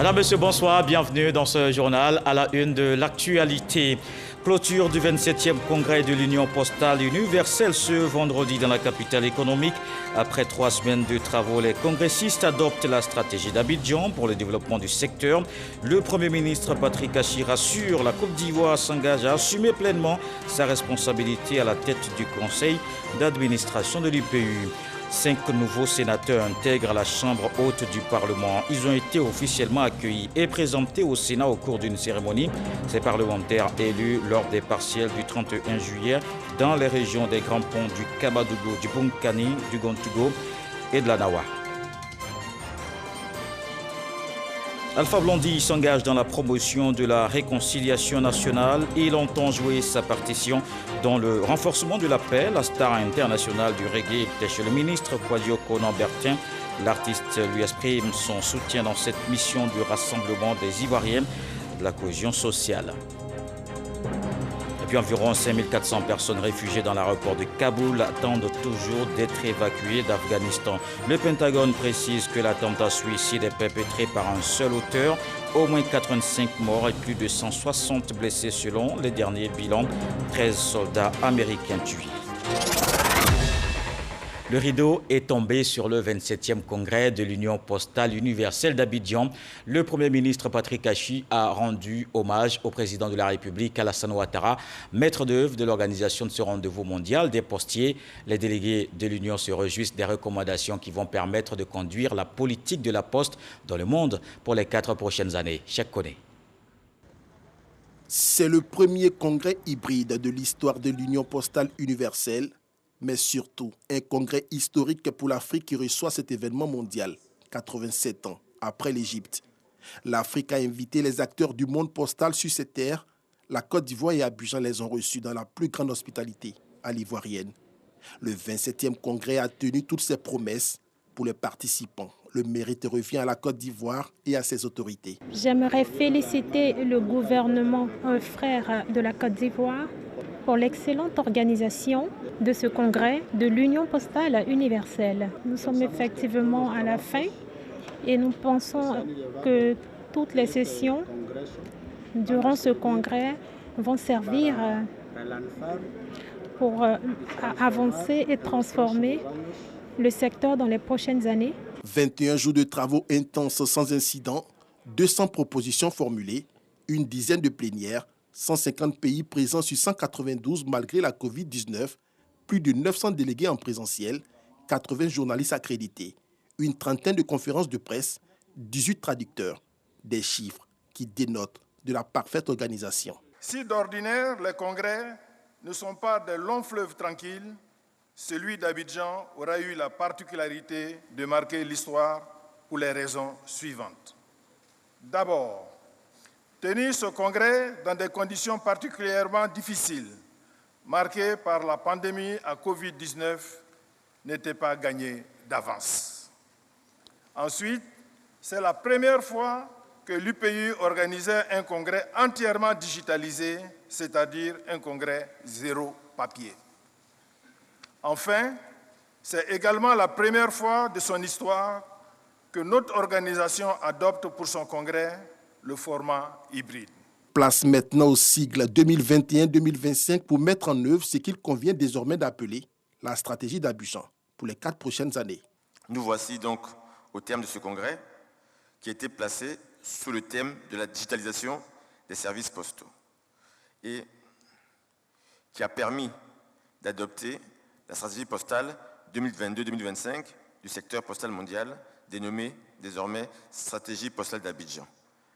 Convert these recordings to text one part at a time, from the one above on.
Madame, Monsieur, bonsoir, bienvenue dans ce journal à la une de l'actualité. Clôture du 27e congrès de l'Union postale universelle ce vendredi dans la capitale économique. Après 3 semaines de travaux, les congressistes adoptent la stratégie d'Abidjan pour le développement du secteur. Le Premier ministre Patrick Achi rassure, la Côte d'Ivoire s'engage à assumer pleinement sa responsabilité à la tête du conseil d'administration de l'UPU. 5 nouveaux sénateurs intègrent la Chambre haute du Parlement. Ils ont été officiellement accueillis et présentés au Sénat au cours d'une cérémonie. Ces parlementaires élus lors des partiels du 31 juillet dans les régions des Grands Ponts du Kabadougou, du Bunkani, du Gontugo et de la Nawa. Alpha Blondy s'engage dans la promotion de la réconciliation nationale et il entend jouer sa partition dans le renforcement de la paix. La star internationale du reggae était chez le ministre Kwadio Konan-Bertin. L'artiste lui exprime son soutien dans cette mission du rassemblement des Ivoiriens de la cohésion sociale. Et puis environ 5400 personnes réfugiées dans l'aéroport de Kaboul attendent toujours d'être évacuées d'Afghanistan. Le Pentagone précise que l'attentat suicide est perpétré par un seul auteur. Au moins 85 morts et plus de 160 blessés selon les derniers bilans. 13 soldats américains tués. Le rideau est tombé sur le 27e congrès de l'Union postale universelle d'Abidjan. Le Premier ministre Patrick Achi a rendu hommage au président de la République, Alassane Ouattara, maître d'œuvre de l'organisation de ce rendez-vous mondial des postiers. Les délégués de l'Union se réjouissent des recommandations qui vont permettre de conduire la politique de la poste dans le monde pour les 4 prochaines années. Cheikh Koné. C'est le premier congrès hybride de l'histoire de l'Union postale universelle, mais surtout un congrès historique pour l'Afrique qui reçoit cet événement mondial, 87 ans après l'Égypte. L'Afrique a invité les acteurs du monde postal sur cette terre. La Côte d'Ivoire et Abidjan les ont reçus dans la plus grande hospitalité à l'ivoirienne. Le 27e congrès a tenu toutes ses promesses pour les participants. Le mérite revient à la Côte d'Ivoire et à ses autorités. J'aimerais féliciter le gouvernement frère de la Côte d'Ivoire pour l'excellente organisation de ce congrès de l'Union postale universelle. Nous sommes effectivement à la fin et nous pensons que toutes les sessions durant ce congrès vont servir pour avancer et transformer le secteur dans les prochaines années. 21 jours de travaux intenses sans incident, 200 propositions formulées, une dizaine de plénières, 150 pays présents sur 192 malgré la Covid-19, plus de 900 délégués en présentiel, 80 journalistes accrédités, une trentaine de conférences de presse, 18 traducteurs, des chiffres qui dénotent de la parfaite organisation. Si d'ordinaire les congrès ne sont pas de longs fleuves tranquilles, celui d'Abidjan aura eu la particularité de marquer l'histoire pour les raisons suivantes. D'abord, tenir ce congrès dans des conditions particulièrement difficiles, marquées par la pandémie à Covid-19, n'était pas gagné d'avance. Ensuite, c'est la première fois que l'UPU organisait un congrès entièrement digitalisé, c'est-à-dire un congrès zéro papier. Enfin, c'est également la première fois de son histoire que notre organisation adopte pour son congrès le format hybride. Place maintenant au sigle 2021-2025 pour mettre en œuvre ce qu'il convient désormais d'appeler la stratégie d'Abidjan pour les 4 prochaines années. Nous voici donc au terme de ce congrès qui a été placé sous le thème de la digitalisation des services postaux et qui a permis d'adopter la stratégie postale 2022-2025 du secteur postal mondial, dénommée désormais Stratégie postale d'Abidjan,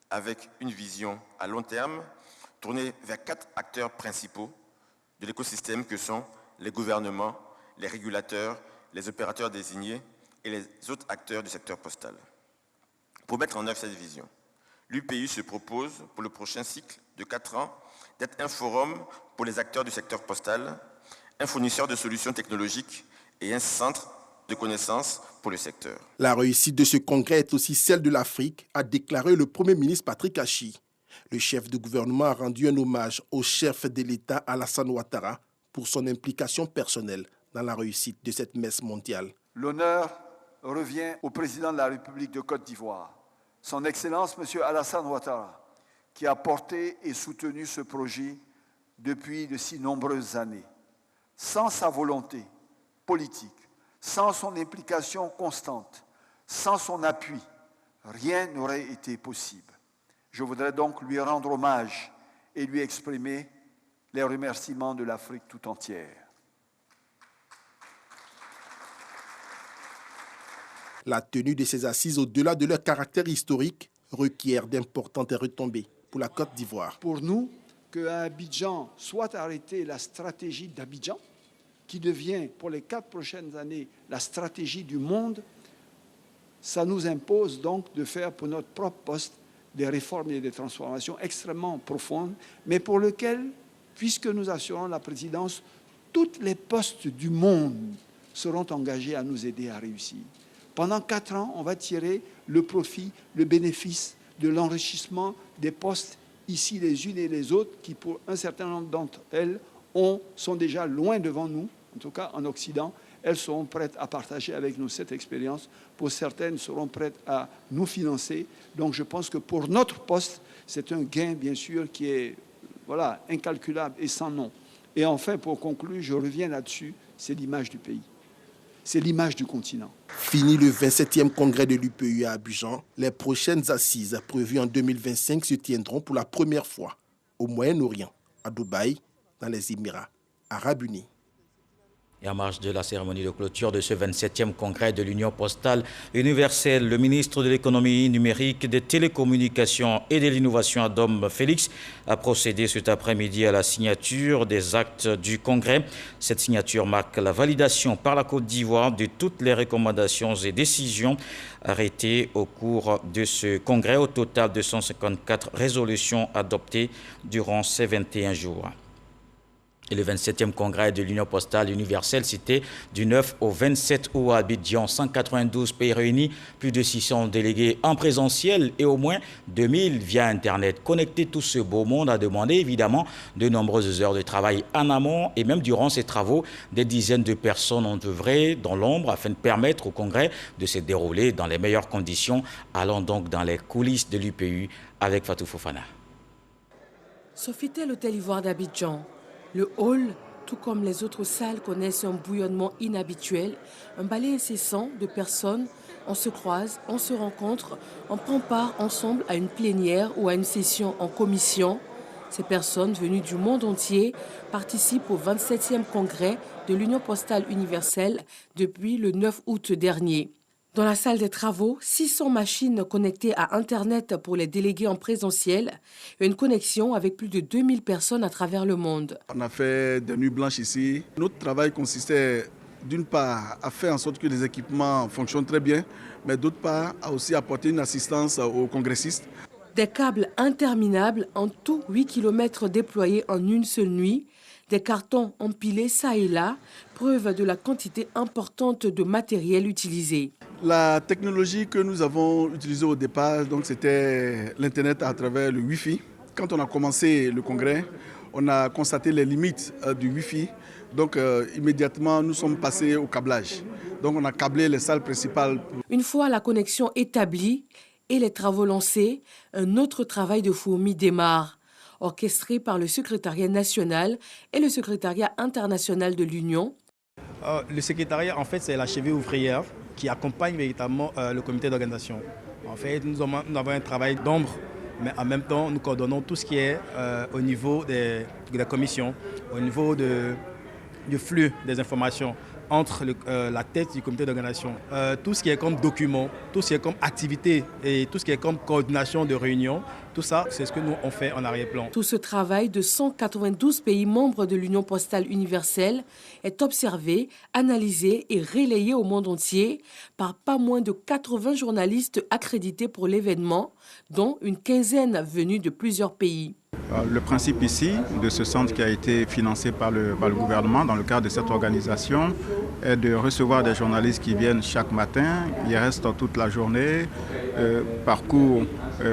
avec une vision à long terme tournée vers 4 acteurs principaux de l'écosystème que sont les gouvernements, les régulateurs, les opérateurs désignés et les autres acteurs du secteur postal. Pour mettre en œuvre cette vision, l'UPU se propose pour le prochain cycle de 4 ans d'être un forum pour les acteurs du secteur postal, un fournisseur de solutions technologiques et un centre de connaissances pour le secteur. La réussite de ce congrès est aussi celle de l'Afrique, a déclaré le Premier ministre Patrick Achi. Le chef de gouvernement a rendu un hommage au chef de l'État Alassane Ouattara pour son implication personnelle dans la réussite de cette messe mondiale. L'honneur revient au président de la République de Côte d'Ivoire Son Excellence, M. Alassane Ouattara, qui a porté et soutenu ce projet depuis de si nombreuses années. Sans sa volonté politique, sans son implication constante, sans son appui, rien n'aurait été possible. Je voudrais donc lui rendre hommage et lui exprimer les remerciements de l'Afrique tout entière. La tenue de ces assises, au-delà de leur caractère historique, requiert d'importantes retombées pour la Côte d'Ivoire. Pour nous, qu'à Abidjan soit arrêtée la stratégie d'Abidjan, qui devient pour les 4 prochaines années la stratégie du monde, ça nous impose donc de faire pour notre propre poste des réformes et des transformations extrêmement profondes, mais pour lesquelles, puisque nous assurons la présidence, tous les postes du monde seront engagés à nous aider à réussir. Pendant 4 ans, on va tirer le profit, le bénéfice de l'enrichissement des postes ici les unes et les autres, qui pour un certain nombre d'entre elles sont déjà loin devant nous, en tout cas en Occident. Elles seront prêtes à partager avec nous cette expérience. Pour certaines, seront prêtes à nous financer. Donc je pense que pour notre poste, c'est un gain, bien sûr, qui est incalculable et sans nom. Et enfin, pour conclure, je reviens là-dessus, c'est l'image du pays. C'est l'image du continent. Fini le 27e congrès de l'UPU à Abidjan, les prochaines assises prévues en 2025 se tiendront pour la première fois au Moyen-Orient, à Dubaï, dans les Émirats arabes unis. Et en marge de la cérémonie de clôture de ce 27e congrès de l'Union postale universelle, le ministre de l'économie numérique, des télécommunications et de l'innovation, Adom Félix, a procédé cet après-midi à la signature des actes du congrès. Cette signature marque la validation par la Côte d'Ivoire de toutes les recommandations et décisions arrêtées au cours de ce congrès. Au total, 254 résolutions adoptées durant ces 21 jours. Et le 27e congrès de l'Union postale universelle, c'était du 9 au 27 août à Abidjan. 192 pays réunis, plus de 600 délégués en présentiel et au moins 2000 via Internet. Connecter tout ce beau monde a demandé évidemment de nombreuses heures de travail en amont et même durant ces travaux, des dizaines de personnes ont œuvré dans l'ombre afin de permettre au congrès de se dérouler dans les meilleures conditions. Allons donc dans les coulisses de l'UPU avec Fatou Fofana. Sofitel l'hôtel Ivoire d'Abidjan. Le hall, tout comme les autres salles, connaissent un bouillonnement inhabituel, un balai incessant de personnes. On se croise, on se rencontre, on prend part ensemble à une plénière ou à une session en commission. Ces personnes venues du monde entier participent au 27e congrès de l'Union postale universelle depuis le 9 août dernier. Dans la salle des travaux, 600 machines connectées à Internet pour les délégués en présentiel et une connexion avec plus de 2000 personnes à travers le monde. On a fait des nuits blanches ici. Notre travail consistait d'une part à faire en sorte que les équipements fonctionnent très bien, mais d'autre part à aussi apporter une assistance aux congressistes. Des câbles interminables, en tout 8 km déployés en une seule nuit. Des cartons empilés ça et là, preuve de la quantité importante de matériel utilisé. La technologie que nous avons utilisée au départ, c'était l'Internet à travers le Wi-Fi. Quand on a commencé le congrès, on a constaté les limites du Wi-Fi. Donc immédiatement, nous sommes passés au câblage. Donc on a câblé les salles principales. Une fois la connexion établie et les travaux lancés, un autre travail de fourmi démarre. Orchestré par le secrétariat national et le secrétariat international de l'Union. Le secrétariat, en fait, c'est la cheville ouvrière qui accompagne véritablement le comité d'organisation. En fait, nous avons un travail d'ombre, mais en même temps, nous coordonnons tout ce qui est au niveau de la commission, au niveau du flux des informations entre la tête du comité d'organisation. Tout ce qui est comme document, tout ce qui est comme activité et tout ce qui est comme coordination de réunion, tout ça, c'est ce que nous on fait en arrière-plan. Tout ce travail de 192 pays membres de l'Union postale universelle est observé, analysé et relayé au monde entier par pas moins de 80 journalistes accrédités pour l'événement, dont une quinzaine venus de plusieurs pays. Le principe ici de ce centre qui a été financé par le gouvernement dans le cadre de cette organisation est de recevoir des journalistes qui viennent chaque matin, ils restent toute la journée, parcourent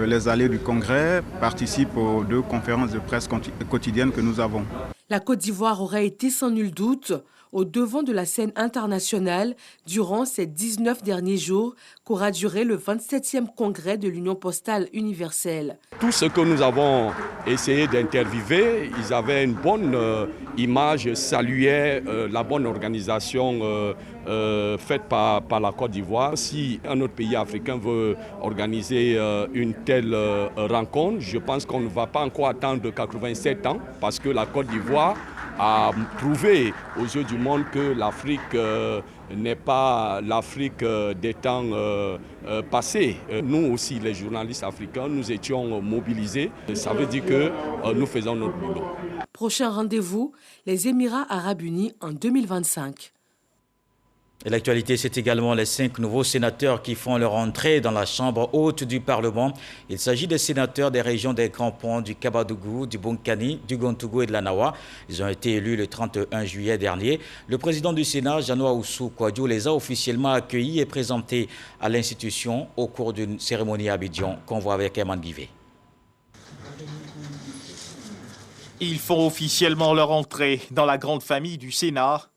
les allées du congrès, participent aux 2 conférences de presse quotidiennes que nous avons. La Côte d'Ivoire aurait été sans nul doute au devant de la scène internationale durant ces 19 derniers jours qu'aura duré le 27e congrès de l'Union postale universelle. Tout ce que nous avons essayé d'interviewer, ils avaient une bonne image, saluaient la bonne organisation faite par la Côte d'Ivoire. Si un autre pays africain veut organiser une telle rencontre, je pense qu'on ne va pas encore attendre 87 ans parce que la Côte d'Ivoire a prouvé aux yeux du monde que l'Afrique n'est pas l'Afrique des temps passés. Nous aussi, les journalistes africains, nous étions mobilisés. Ça veut dire que nous faisons notre boulot. Prochain rendez-vous, les Émirats arabes unis en 2025. Et l'actualité, c'est également les 5 nouveaux sénateurs qui font leur entrée dans la Chambre haute du Parlement. Il s'agit des sénateurs des régions des Grands Ponts, du Kabadougou, du Bonkani, du Gontougou et de la Nawa. Ils ont été élus le 31 juillet dernier. Le président du Sénat, Janoa Oussou Kouadio, les a officiellement accueillis et présentés à l'institution au cours d'une cérémonie à Abidjan, qu'on voit avec Eman Guivé. Ils font officiellement leur entrée dans la grande famille du Sénat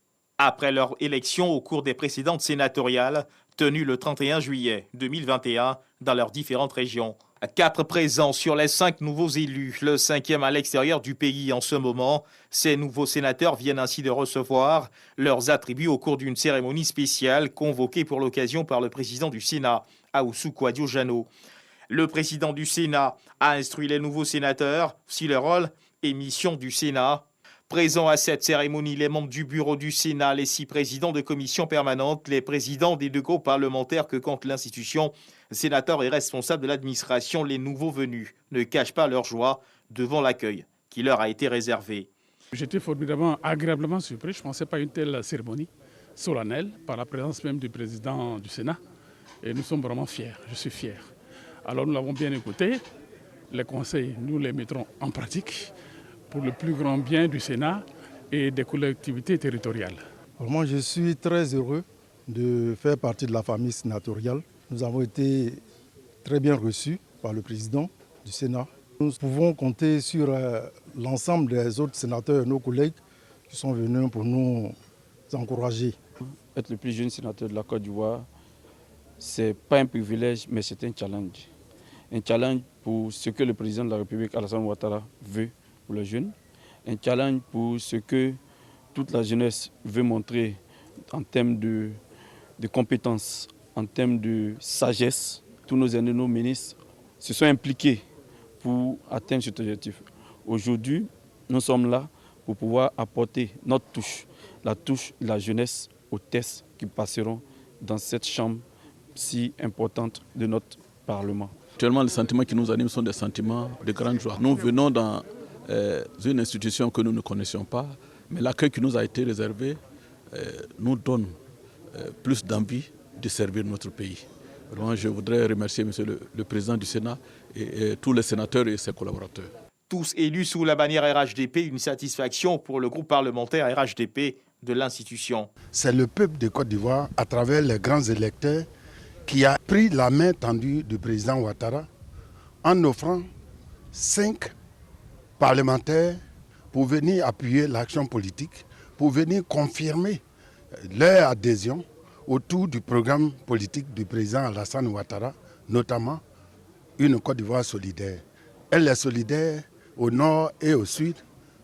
après leur élection au cours des précédentes sénatoriales tenues le 31 juillet 2021 dans leurs différentes régions. 4 présents sur les 5 nouveaux élus, le 5e à l'extérieur du pays en ce moment. Ces nouveaux sénateurs viennent ainsi de recevoir leurs attributs au cours d'une cérémonie spéciale convoquée pour l'occasion par le président du Sénat, Oussou Kouadio Jano. Le président du Sénat a instruit les nouveaux sénateurs si le rôle et mission du Sénat. Présents à cette cérémonie, les membres du bureau du Sénat, les 6 présidents de commissions permanentes, les présidents des 2 groupes parlementaires que compte l'institution, sénateurs et responsables de l'administration, les nouveaux venus ne cachent pas leur joie devant l'accueil qui leur a été réservé. J'étais formidablement, agréablement surpris. Je ne pensais pas à une telle cérémonie solennelle par la présence même du président du Sénat. Et nous sommes vraiment fiers, je suis fier. Alors nous l'avons bien écouté. Les conseils, nous les mettrons en pratique pour le plus grand bien du Sénat et des collectivités territoriales. Moi, je suis très heureux de faire partie de la famille sénatoriale. Nous avons été très bien reçus par le président du Sénat. Nous pouvons compter sur l'ensemble des autres sénateurs, nos collègues, qui sont venus pour nous encourager. Être le plus jeune sénateur de la Côte d'Ivoire, ce n'est pas un privilège, mais c'est un challenge. Un challenge pour ce que le président de la République, Alassane Ouattara, veut pour les jeunes. Un challenge pour ce que toute la jeunesse veut montrer en termes de compétences, en termes de sagesse. Tous nos aînés, nos ministres se sont impliqués pour atteindre cet objectif. Aujourd'hui, nous sommes là pour pouvoir apporter notre touche, la touche de la jeunesse aux tests qui passeront dans cette chambre si importante de notre Parlement. Actuellement, les sentiments qui nous animent sont des sentiments de grande joie. Nous venons dans une institution que nous ne connaissions pas, mais l'accueil qui nous a été réservé nous donne plus d'envie de servir notre pays. Alors, je voudrais remercier Monsieur le Président du Sénat et tous les sénateurs et ses collaborateurs. Tous élus sous la bannière RHDP, une satisfaction pour le groupe parlementaire RHDP de l'institution. C'est le peuple de Côte d'Ivoire, à travers les grands électeurs, qui a pris la main tendue du président Ouattara en offrant 5 parlementaires pour venir appuyer l'action politique, pour venir confirmer leur adhésion autour du programme politique du président Alassane Ouattara, notamment une Côte d'Ivoire solidaire. Elle est solidaire au nord et au sud,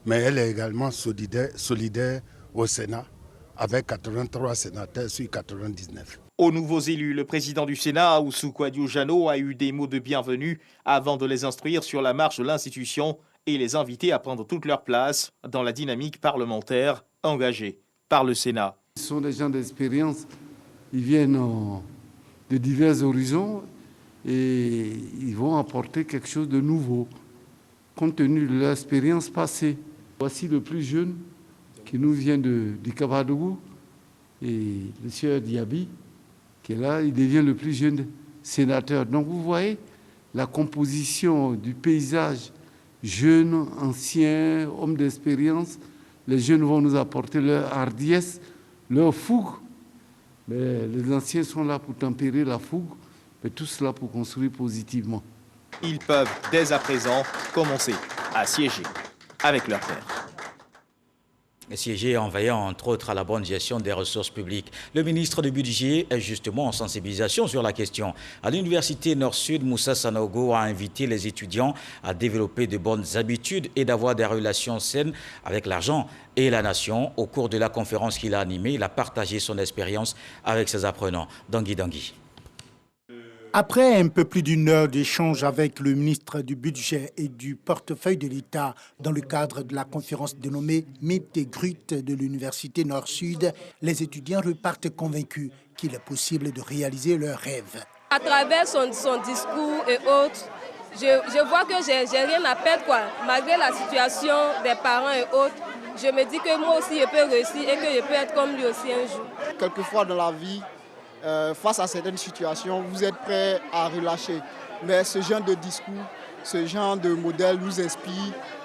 mais elle est également solidaire au Sénat, avec 83 sénateurs sur 99. Aux nouveaux élus, le président du Sénat, Oussou Kouadio Jano, a eu des mots de bienvenue avant de les instruire sur la marche de l'institution et les inviter à prendre toute leur place dans la dynamique parlementaire engagée par le Sénat. Ce sont des gens d'expérience, ils viennent de divers horizons et ils vont apporter quelque chose de nouveau, compte tenu de leur expérience passée. Voici le plus jeune qui nous vient du Kabadougou, et M. Diaby, qui est là, il devient le plus jeune sénateur. Donc vous voyez la composition du paysage, jeunes, anciens, hommes d'expérience. Les jeunes vont nous apporter leur hardiesse, leur fougue. Mais les anciens sont là pour tempérer la fougue, mais tout cela pour construire positivement. Ils peuvent dès à présent commencer à siéger avec leur père. Siégé en veillant entre autres à la bonne gestion des ressources publiques. Le ministre du Budget est justement en sensibilisation sur la question. À l'Université Nord-Sud, Moussa Sanogo a invité les étudiants à développer de bonnes habitudes et d'avoir des relations saines avec l'argent et la nation. Au cours de la conférence qu'il a animée, il a partagé son expérience avec ses apprenants. Dangui. Après un peu plus d'une heure d'échange avec le ministre du Budget et du portefeuille de l'État dans le cadre de la conférence dénommée Mythes et Grut de l'Université Nord-Sud, les étudiants repartent convaincus qu'il est possible de réaliser leurs rêves. À travers son discours et autres, je vois que j'ai rien à perdre, quoi. Malgré la situation des parents et autres, je me dis que moi aussi je peux réussir et que je peux être comme lui aussi un jour. Quelquefois dans la vie, face à certaines situations, vous êtes prêt à relâcher. Mais ce genre de discours, ce genre de modèle nous inspire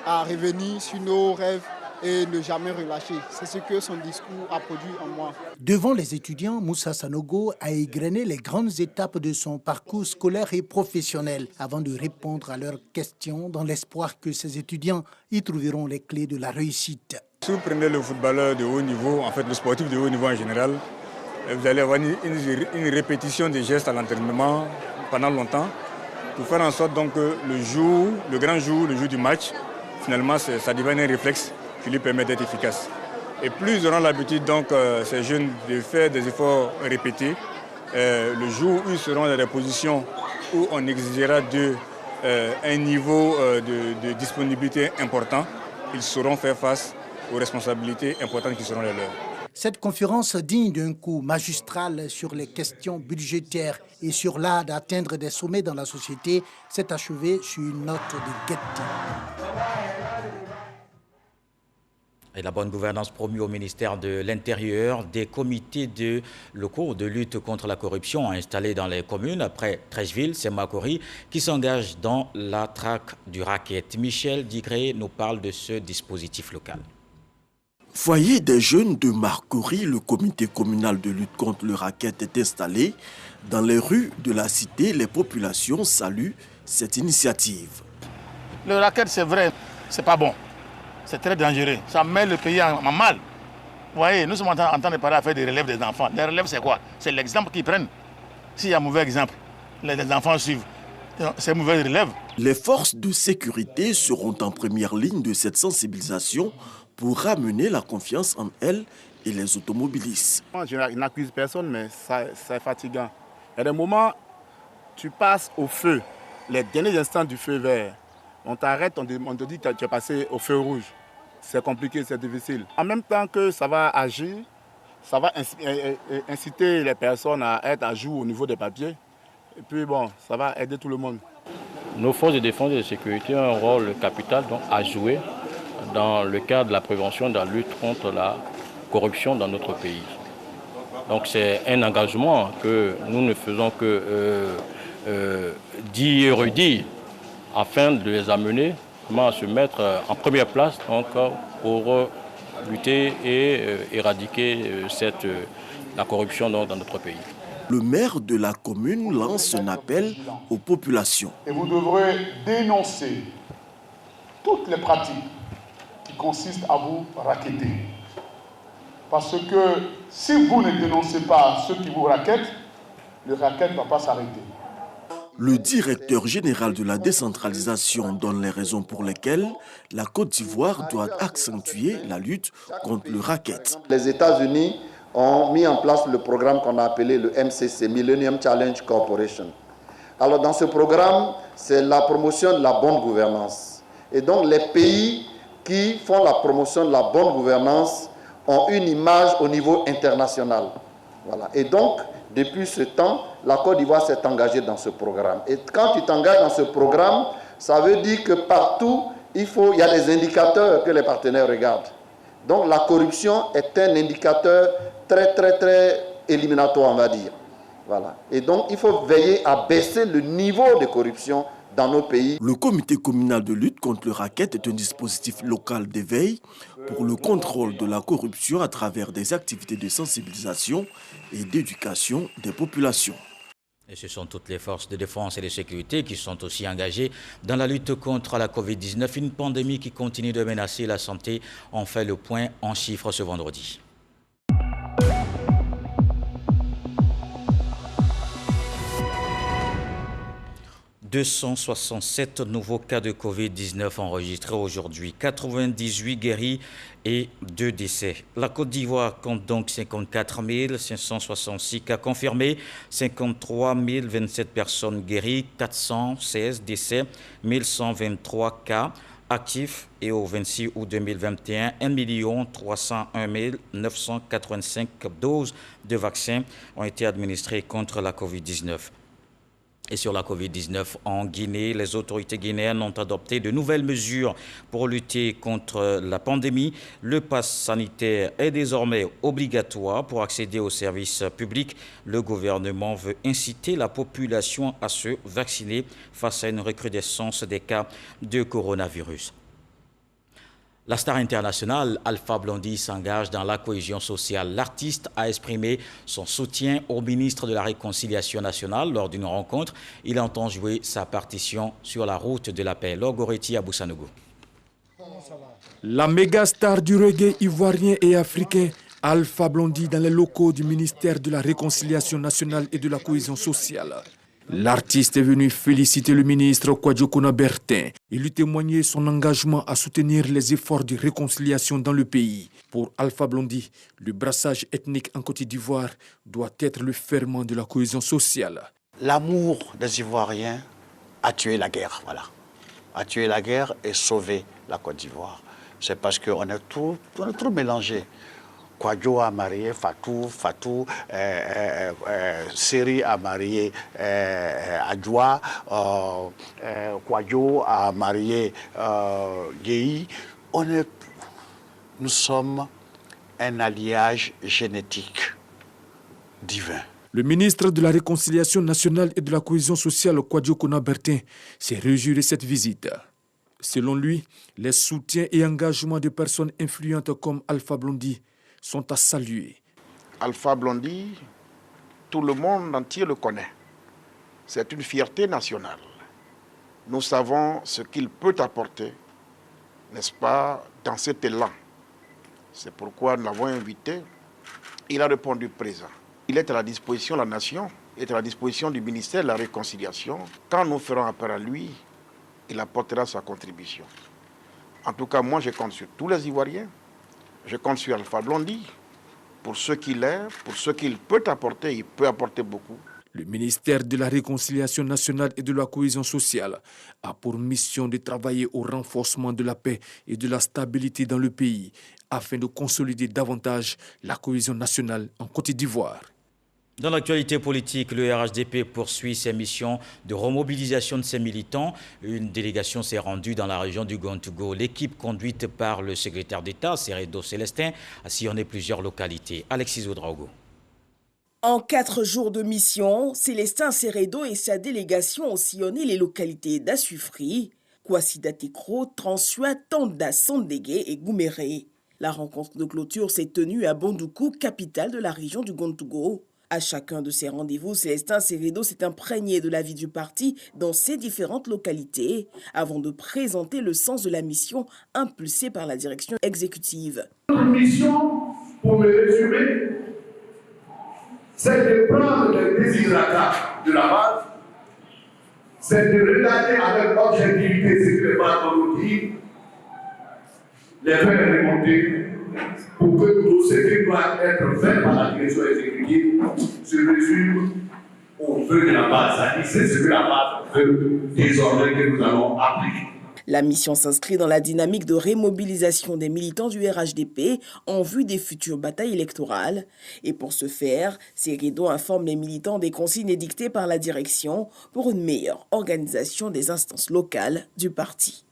à revenir sur nos rêves et ne jamais relâcher. C'est ce que son discours a produit en moi. Devant les étudiants, Moussa Sanogo a égrené les grandes étapes de son parcours scolaire et professionnel avant de répondre à leurs questions dans l'espoir que ces étudiants y trouveront les clés de la réussite. Si vous prenez le footballeur de haut niveau, en fait le sportif de haut niveau en général, vous allez avoir une répétition des gestes à l'entraînement pendant longtemps pour faire en sorte donc que le grand jour, le jour du match, finalement ça devient un réflexe qui lui permet d'être efficace. Et plus ils auront l'habitude donc ces jeunes de faire des efforts répétés, le jour où ils seront dans des positions où on exigera d'eux un niveau de disponibilité important, ils sauront faire face aux responsabilités importantes qui seront les leurs. Cette conférence digne d'un coup magistral sur les questions budgétaires et sur l'art d'atteindre des sommets dans la société s'est achevée sur une note de gaieté. Et la bonne gouvernance promue au ministère de l'Intérieur, des comités locaux de lutte contre la corruption installés dans les communes après 13 villes, c'est Makori, qui s'engagent dans la traque du racket. Michel Digré nous parle de ce dispositif local. Foyer des jeunes de Makori, le comité communal de lutte contre le racket est installé. Dans les rues de la cité, les populations saluent cette initiative. Le racket, c'est vrai, c'est pas bon. C'est très dangereux. Ça met le pays en mal. Vous voyez, nous sommes en train de parler à faire des relèves des enfants. Les relèves, c'est quoi? C'est l'exemple qu'ils prennent. S'il y a un mauvais exemple, les enfants suivent. C'est mauvais relève. Les forces de sécurité seront en première ligne de cette sensibilisation pour ramener la confiance en elles et les automobilistes. Moi, je n'accuse personne, mais c'est fatigant. Il y a des moments, tu passes au feu, les derniers instants du feu vert. On t'arrête, on te dit que tu es passé au feu rouge. C'est compliqué, c'est difficile. En même temps que ça va agir, ça va inciter les personnes à être à jour au niveau des papiers. Et puis bon, ça va aider tout le monde. Nos forces de défense et de sécurité ont un rôle capital donc, à jouer dans le cadre de la prévention de la lutte contre la corruption dans notre pays. Donc c'est un engagement que nous ne faisons que dire et redire afin de les amener à se mettre en première place donc, pour lutter et éradiquer la corruption dans notre pays. Le maire de la commune lance un appel aux populations. Et vous devrez dénoncer toutes les pratiques qui consistent à vous racketter. Parce que si vous ne dénoncez pas ceux qui vous rackettent, le racket ne va pas s'arrêter. Le directeur général de la décentralisation donne les raisons pour lesquelles la Côte d'Ivoire doit accentuer la lutte contre le racket. Les États-Unis ont mis en place le programme qu'on a appelé le MCC, Millennium Challenge Corporation. Alors dans ce programme, c'est la promotion de la bonne gouvernance. Et donc les pays qui font la promotion de la bonne gouvernance ont une image au niveau international. Voilà. Et donc, depuis ce temps, la Côte d'Ivoire s'est engagée dans ce programme. Et quand tu t'engages dans ce programme, ça veut dire que partout, il y a des indicateurs que les partenaires regardent. Donc la corruption est un indicateur très éliminatoire, on va dire. Voilà. Et donc il faut veiller à baisser le niveau de corruption dans nos pays. Le comité communal de lutte contre le racket est un dispositif local d'éveil pour le contrôle de la corruption à travers des activités de sensibilisation et d'éducation des populations. Et ce sont toutes les forces de défense et de sécurité qui sont aussi engagées dans la lutte contre la Covid-19, une pandémie qui continue de menacer la santé. On fait le point en chiffres ce vendredi. « 267 nouveaux cas de Covid-19 enregistrés aujourd'hui, 98 guéris et 2 décès. La Côte d'Ivoire compte donc 54 566 cas confirmés, 53 027 personnes guéries, 416 décès, 1123 cas actifs. Et au 26 août 2021, 1 301 985 doses de vaccins ont été administrées contre la Covid-19. Et sur la Covid-19 en Guinée, les autorités guinéennes ont adopté de nouvelles mesures pour lutter contre la pandémie. Le pass sanitaire est désormais obligatoire pour accéder aux services publics. Le gouvernement veut inciter la population à se vacciner face à une recrudescence des cas de coronavirus. La star internationale Alpha Blondy s'engage dans la cohésion sociale. L'artiste a exprimé son soutien au ministre de la Réconciliation nationale lors d'une rencontre. Il entend jouer sa partition sur la route de la paix. Logoreti Aboussanougou. La méga star du reggae ivoirien et africain Alpha Blondy dans les locaux du ministère de la Réconciliation nationale et de la cohésion sociale. L'artiste est venu féliciter le ministre Kwadwo Bertin et lui témoigner son engagement à soutenir les efforts de réconciliation dans le pays. Pour Alpha Blondy, le brassage ethnique en Côte d'Ivoire doit être le ferment de la cohésion sociale. L'amour des Ivoiriens a tué la guerre, voilà. A tué la guerre et sauvé la Côte d'Ivoire. C'est parce qu'on est trop mélangés. Kwadwo a marié Fatou, Seri a marié Adjoa, Kwadwo a marié Guéhi. Nous sommes un alliage génétique divin. Le ministre de la Réconciliation nationale et de la cohésion sociale, Kwadwo Bertin, s'est réjoui de cette visite. Selon lui, les soutiens et engagements de personnes influentes comme Alpha Blondy sont à saluer. Alpha Blondy, tout le monde entier le connaît. C'est une fierté nationale. Nous savons ce qu'il peut apporter, n'est-ce pas, dans cet élan. C'est pourquoi nous l'avons invité. Il a répondu présent. Il est à la disposition de la nation, il est à la disposition du ministère de la Réconciliation. Quand nous ferons appel à lui, il apportera sa contribution. En tout cas, moi, je compte sur tous les Ivoiriens. Je compte sur Alpha Blondy pour ce qu'il est, pour ce qu'il peut apporter. Il peut apporter beaucoup. Le ministère de la Réconciliation nationale et de la cohésion sociale a pour mission de travailler au renforcement de la paix et de la stabilité dans le pays afin de consolider davantage la cohésion nationale en Côte d'Ivoire. Dans l'actualité politique, le RHDP poursuit ses missions de remobilisation de ses militants. Une délégation s'est rendue dans la région du Gontougo. L'équipe conduite par le secrétaire d'État, Seredo Célestin, a sillonné plusieurs localités. Alexis Oudraogo. En 4 jours de mission, Célestin Seredo et sa délégation ont sillonné les localités d'Assufri, Kouassi-Datekro, Transua, Tanda, Sandégué et Gouméré. La rencontre de clôture s'est tenue à Bondoukou, capitale de la région du Gontougo. À chacun de ces rendez-vous, Célestin Seredo s'est imprégné de la vie du parti dans ces différentes localités avant de présenter le sens de la mission impulsée par la direction exécutive. Notre mission, pour me résumer, c'est de prendre les désirata de la base, c'est de regarder avec objectivité ce que les bases vont nous dire, les faire remonter, pour que tout ce qui doit être fait par la direction exécutive se résume au vœu de la base. C'est ce que la base veut désormais que nous allons appliquer. La mission s'inscrit dans la dynamique de remobilisation des militants du RHDP en vue des futures batailles électorales. Et pour ce faire, Seredo informe les militants des consignes édictées par la direction pour une meilleure organisation des instances locales du parti.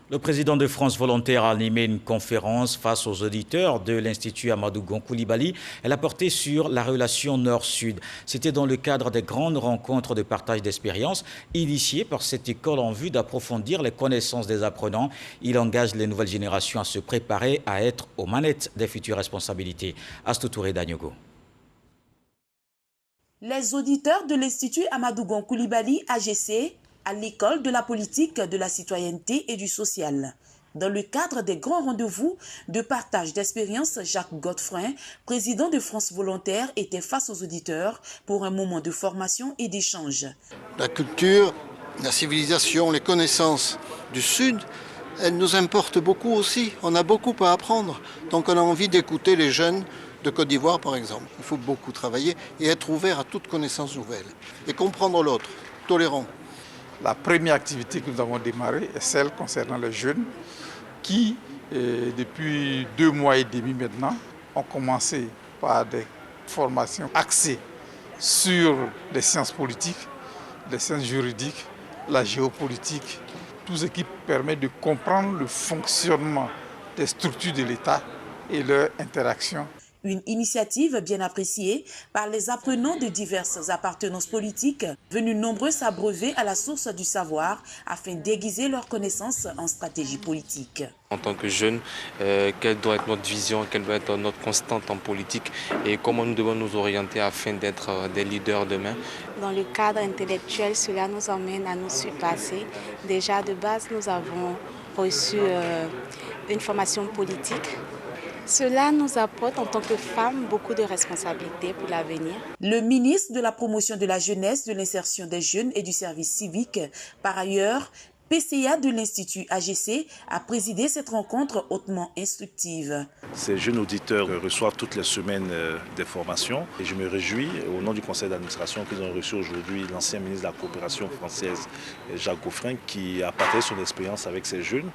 Le président de France Volontaire a animé une conférence face aux auditeurs de l'Institut Amadou Gon Coulibaly. Elle a porté sur la relation Nord-Sud. C'était dans le cadre des grandes rencontres de partage d'expériences initiées par cette école en vue d'approfondir les connaissances des apprenants. Il engage les nouvelles générations à se préparer à être aux manettes des futures responsabilités. Astou Touré d'Agnogo. Les auditeurs de l'Institut Amadou Gon Coulibaly AGC à l'école de la politique, de la citoyenneté et du social. Dans le cadre des grands rendez-vous de partage d'expérience, Jacques Godefroy, président de France Volontaire, était face aux auditeurs pour un moment de formation et d'échange. La culture, la civilisation, les connaissances du Sud, elles nous importent beaucoup aussi. On a beaucoup à apprendre. Donc on a envie d'écouter les jeunes de Côte d'Ivoire, par exemple. Il faut beaucoup travailler et être ouvert à toute connaissance nouvelle. Et comprendre l'autre, tolérant. La première activité que nous avons démarrée est celle concernant les jeunes qui, depuis 2 mois et demi maintenant, ont commencé par des formations axées sur les sciences politiques, les sciences juridiques, la géopolitique, tout ce qui permet de comprendre le fonctionnement des structures de l'État et leur interaction. Une initiative bien appréciée par les apprenants de diverses appartenances politiques, venus nombreux s'abreuver à la source du savoir afin d'aiguiser leurs connaissances en stratégie politique. En tant que jeunes, quelle doit être notre vision, quelle doit être notre constante en politique et comment nous devons nous orienter afin d'être des leaders demain. Dans le cadre intellectuel, cela nous emmène à nous surpasser. Déjà de base, nous avons reçu une formation politique. Cela nous apporte en tant que femmes beaucoup de responsabilités pour l'avenir. Le ministre de la Promotion de la Jeunesse, de l'Insertion des Jeunes et du Service Civique, par ailleurs, PCA de l'Institut AGC, a présidé cette rencontre hautement instructive. Ces jeunes auditeurs reçoivent toutes les semaines des formations et je me réjouis au nom du conseil d'administration qu'ils ont reçu aujourd'hui l'ancien ministre de la Coopération française, Jacques Godefroy, qui a partagé son expérience avec ces jeunes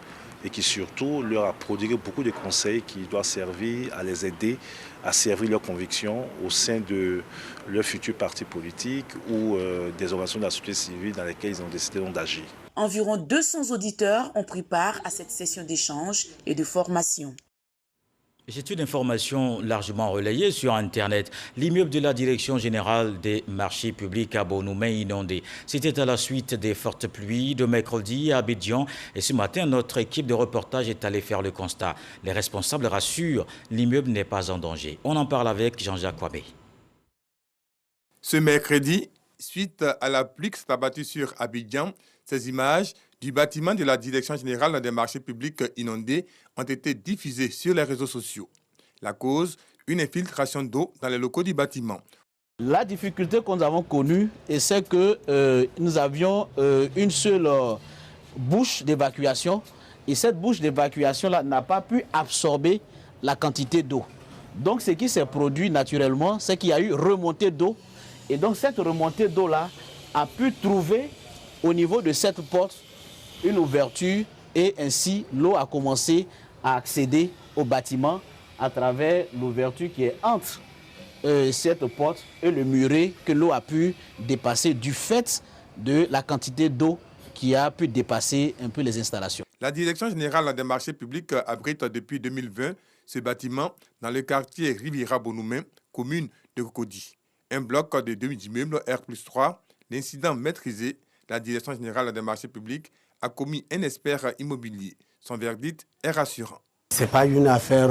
et qui surtout leur a prodigué beaucoup de conseils qui doivent servir à les aider à servir leurs convictions au sein de leur futur parti politique ou des organisations de la société civile dans lesquelles ils ont décidé d'agir. Environ 200 auditeurs ont pris part à cette session d'échange et de formation. C'est une information largement relayée sur Internet. L'immeuble de la Direction générale des marchés publics à Bonoumé inondé. C'était à la suite des fortes pluies de mercredi à Abidjan. Et ce matin, notre équipe de reportage est allée faire le constat. Les responsables rassurent, l'immeuble n'est pas en danger. On en parle avec Jean-Jacques Kwabé. Ce mercredi, suite à la pluie qui s'est abattue sur Abidjan, ces images du bâtiment de la Direction générale des marchés publics inondés ont été diffusées sur les réseaux sociaux. La cause, une infiltration d'eau dans les locaux du bâtiment. La difficulté que nous avons connue, c'est que nous avions une seule bouche d'évacuation et cette bouche d'évacuation-là n'a pas pu absorber la quantité d'eau. Donc ce qui s'est produit naturellement, c'est qu'il y a eu remontée d'eau et donc cette remontée d'eau-là a pu trouver au niveau de cette porte une ouverture et ainsi l'eau a commencé à accéder au bâtiment à travers l'ouverture qui est entre cette porte et le muret que l'eau a pu dépasser du fait de la quantité d'eau qui a pu dépasser un peu les installations. La Direction générale des marchés publics abrite depuis 2020 ce bâtiment dans le quartier Riviera-Bonoumé, commune de Cocody. Un bloc de 2 immeubles R+3, l'incident maîtrisé, la Direction générale des marchés publics a commis un expert immobilier. Son verdict est rassurant. Ce n'est pas une affaire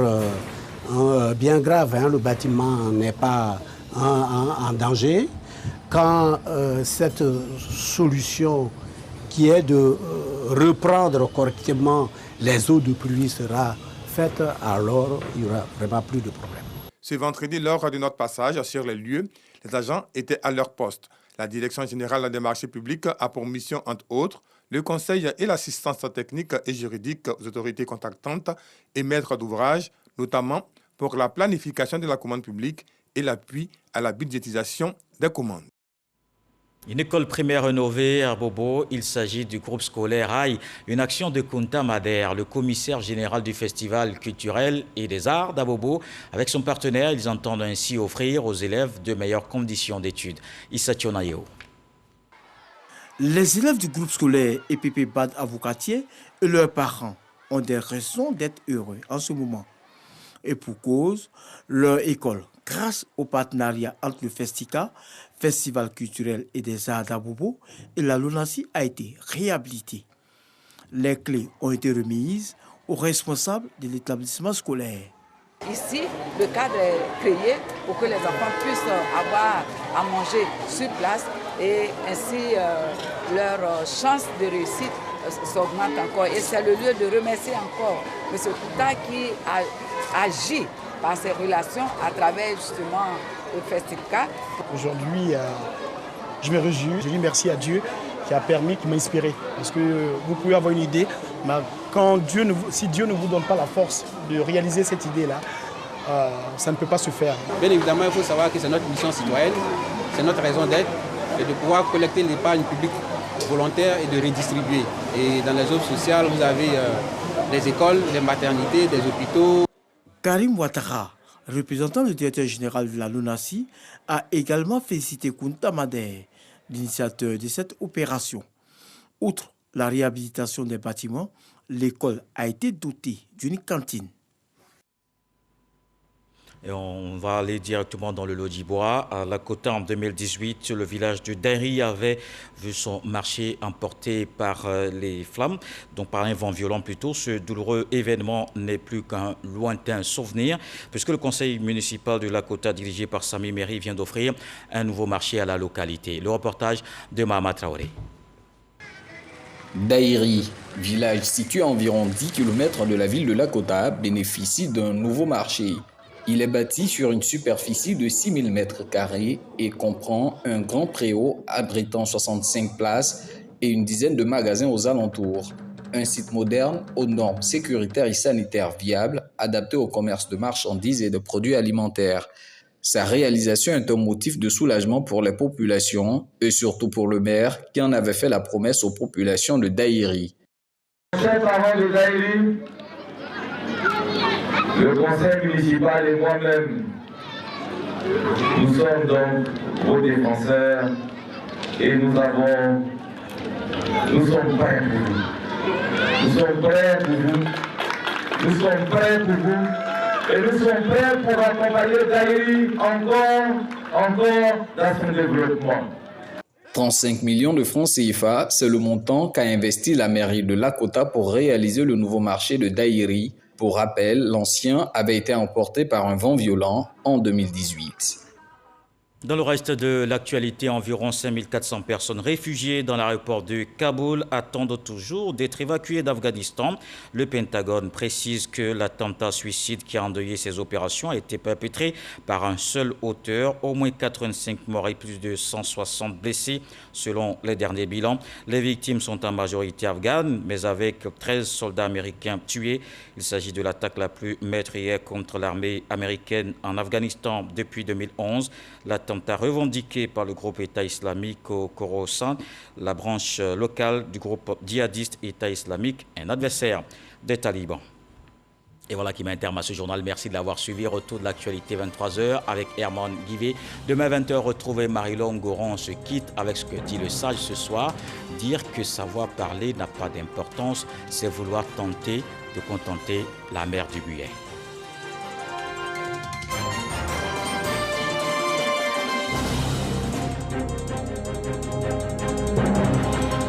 bien grave. Le bâtiment n'est pas en danger. Quand cette solution qui est de reprendre correctement les eaux de pluie sera faite, alors il n'y aura vraiment plus de problème. Ce vendredi, lors de notre passage sur les lieux, les agents étaient à leur poste. La Direction générale des marchés publics a pour mission, entre autres, le conseil et l'assistance technique et juridique aux autorités contractantes et maîtres d'ouvrage, notamment pour la planification de la commande publique et l'appui à la budgétisation des commandes. Une école primaire rénovée à Bobo, il s'agit du groupe scolaire Aïe, une action de Kunta Mader, le commissaire général du Festival culturel et des arts d'Abobo. Avec son partenaire, ils entendent ainsi offrir aux élèves de meilleures conditions d'études. Issa Tionayo. Les élèves du groupe scolaire EPP Bad Avocatier et leurs parents ont des raisons d'être heureux en ce moment. Et pour cause, leur école, grâce au partenariat entre le Festica, Festival culturel et des arts d'Abobo, et la LONASI a été réhabilitée. Les clés ont été remises aux responsables de l'établissement scolaire. Ici, le cadre est créé pour que les enfants puissent avoir à manger sur place et ainsi leur chance de réussite s'augmente encore. Et c'est le lieu de remercier encore M. Kouta qui a agi par ses relations à travers justement le Festica. Aujourd'hui, je me réjouis, je dis merci à Dieu qui a permis, qui m'a inspiré. Parce que vous pouvez avoir une idée, mais si Dieu ne vous donne pas la force de réaliser cette idée-là, ça ne peut pas se faire. Bien évidemment, il faut savoir que c'est notre mission citoyenne, c'est notre raison d'être, et de pouvoir collecter l'épargne publique volontaire et de redistribuer. Et dans les œuvres sociales, vous avez les écoles, les maternités, des hôpitaux. Karim Ouattara, représentant le directeur général de la LONASI, a également félicité Kounta Madère, l'initiateur de cette opération. Outre la réhabilitation des bâtiments, l'école a été dotée d'une cantine. Et on va aller directement dans le Lodibois. À Lakota, en 2018, le village de Dairi avait vu son marché emporté par les flammes, donc par un vent violent plutôt. Ce douloureux événement n'est plus qu'un lointain souvenir, puisque le conseil municipal de Lakota, dirigé par Sami Meri, vient d'offrir un nouveau marché à la localité. Le reportage de Mahama Traoré. Dairi, village situé à environ 10 km de la ville de Lakota, bénéficie d'un nouveau marché. Il est bâti sur une superficie de 6000 m² et comprend un grand préau abritant 65 places et une dizaine de magasins aux alentours. Un site moderne aux normes sécuritaires et sanitaires viables, adapté au commerce de marchandises et de produits alimentaires. Sa réalisation est un motif de soulagement pour les populations et surtout pour le maire qui en avait fait la promesse aux populations de Dairi. Chers parents de Dairi, le conseil municipal et moi-même, nous sommes donc vos défenseurs et nous sommes prêts pour vous. Nous sommes prêts pour vous. Nous sommes prêts pour vous. Et nous sommes prêts pour accompagner Dairi encore dans son développement. 35 millions de francs CFA, c'est le montant qu'a investi la mairie de Lakota pour réaliser le nouveau marché de Dairi. Pour rappel, l'ancien avait été emporté par un vent violent en 2018. Dans le reste de l'actualité, environ 5400 personnes réfugiées dans l'aéroport de Kaboul attendent toujours d'être évacuées d'Afghanistan. Le Pentagone précise que l'attentat suicide qui a endeuillé ces opérations a été perpétré par un seul auteur. Au moins 85 morts et plus de 160 blessés selon les derniers bilans. Les victimes sont en majorité afghanes, mais avec 13 soldats américains tués. Il s'agit de l'attaque la plus meurtrière contre l'armée américaine en Afghanistan depuis 2011. L'attentat revendiqué par le groupe État islamique au Khorasan, la branche locale du groupe djihadiste État islamique, un adversaire des talibans. Et voilà qui met un terme à ce journal. Merci de l'avoir suivi. Retour de l'actualité 23h avec Herman Guivet. Demain 20h, retrouvez Marie-Laure Goron. On se quitte avec ce que dit le sage ce soir. Dire que savoir parler n'a pas d'importance, c'est vouloir tenter de contenter la mère du muet.